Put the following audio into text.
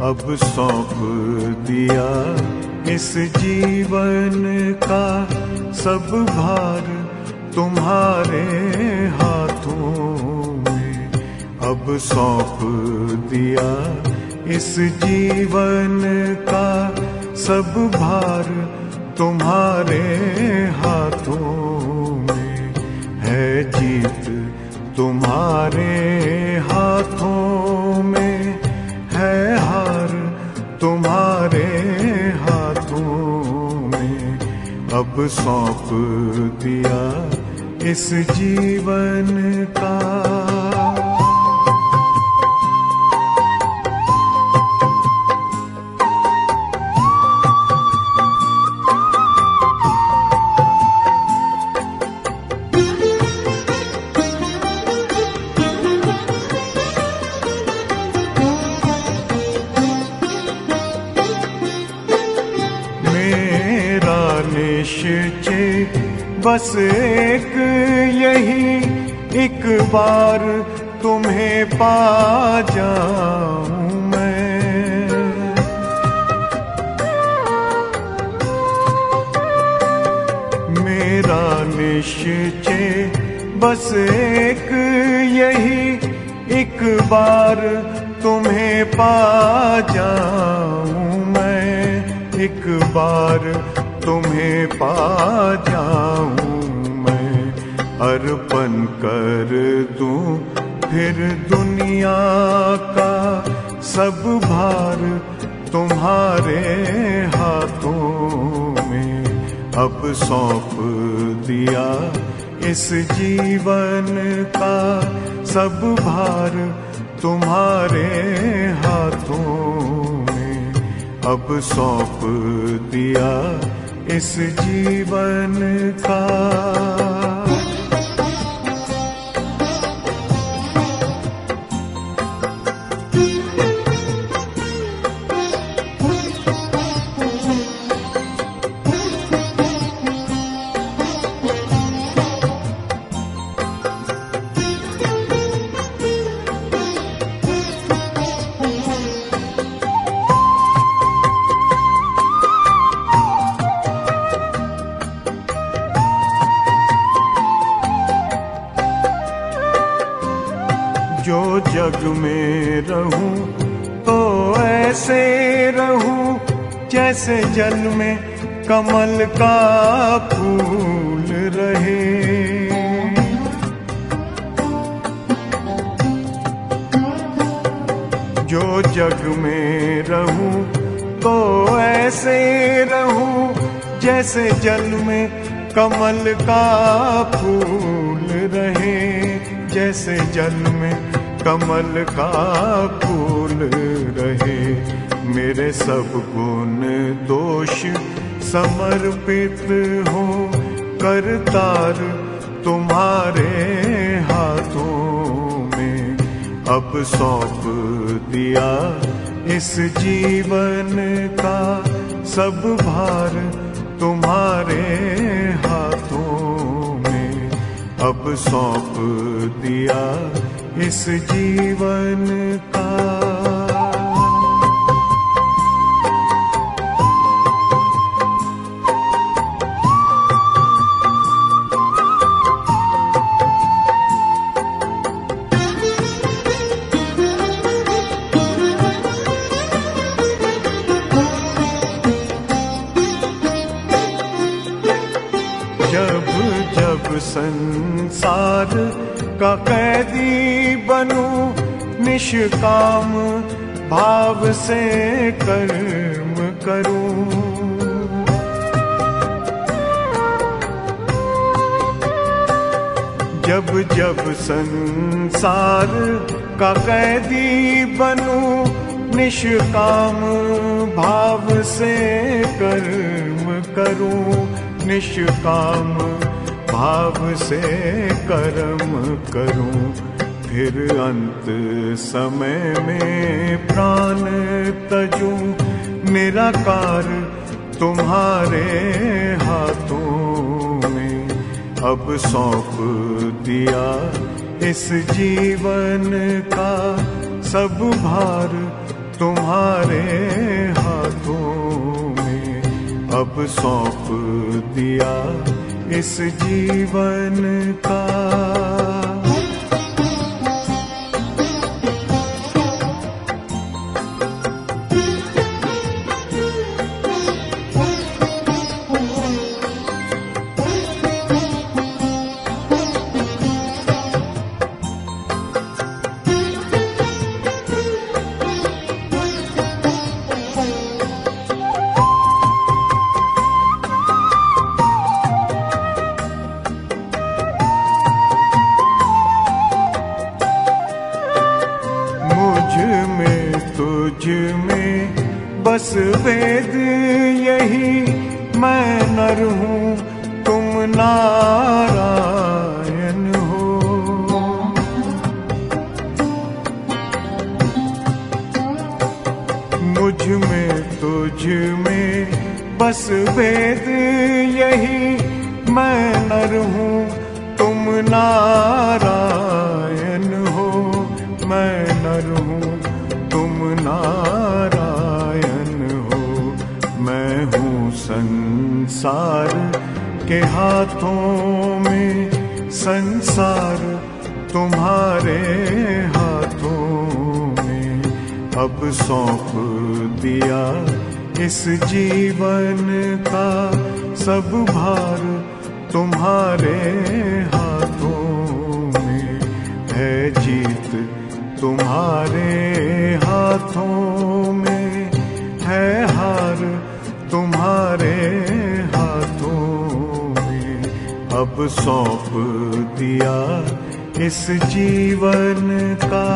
अब सौंप दिया इस जीवन का सब भार तुम्हारे हाथों में। अब सौंप दिया इस जीवन का सब भार तुम्हारे हाथों में। है जीत तुम्हारे हाथों में, है हार तुम्हारे हाथों में। अब सौंप दिया इस जीवन का। निश्चय बस एक यही, एक बार तुम्हें पा जाऊं मैं। मेरा निश्चय बस एक यही, एक बार तुम्हें पा जाऊं मैं। एक बार तुम्हें पा जाऊं मैं। अर्पण कर दूं फिर दुनिया का सब भार तुम्हारे हाथों में। अब सौंप दिया इस जीवन का सब भार तुम्हारे हाथों में। अब सौंप दिया इस जीवन का। जो जग में रहूं तो ऐसे रहूं जैसे जल में कमल का फूल रहे। जो जग में रहूं तो ऐसे रहूं जैसे जल में कमल का फूल रहे। जैसे जल में कमल का फूल रहे। मेरे सब गुण दोष समर्पित हो करतार तुम्हारे हाथों में। अब सौंप दिया इस जीवन का सब भार तुम्हारे हाथों में। अब सौंप दिया इस जीवन का। जब जब संसार का कैदी बनूं, निष्काम भाव से कर्म करूं। जब जब संसार का कैदी बनूं, निष्काम भाव से कर्म करूं। निष्काम भाव से कर्म करूं। फिर अंत समय में प्राण तजूं। निराकार तुम्हारे हाथों में। अब सौंप दिया इस जीवन का सब भार तुम्हारे हाथों में अब सौंप दिया इस जीवन का। तुझ में बस वेद यही, मैं नर हूँ तुम नारायण हो। मुझ में तुझ में बस वेद यही, मैं नर हूँ तुम नारायण हो। मैं नर हूँ तुम नारायण हो। मैं हूँ संसार के हाथों में, संसार तुम्हारे हाथों में अब सौंप दिया इस जीवन का। सब भार तुम्हारे हाथों में है, जीत तुम्हारे हाथों में है, हार तुम्हारे हाथों में अब सौंप दिया इस जीवन का।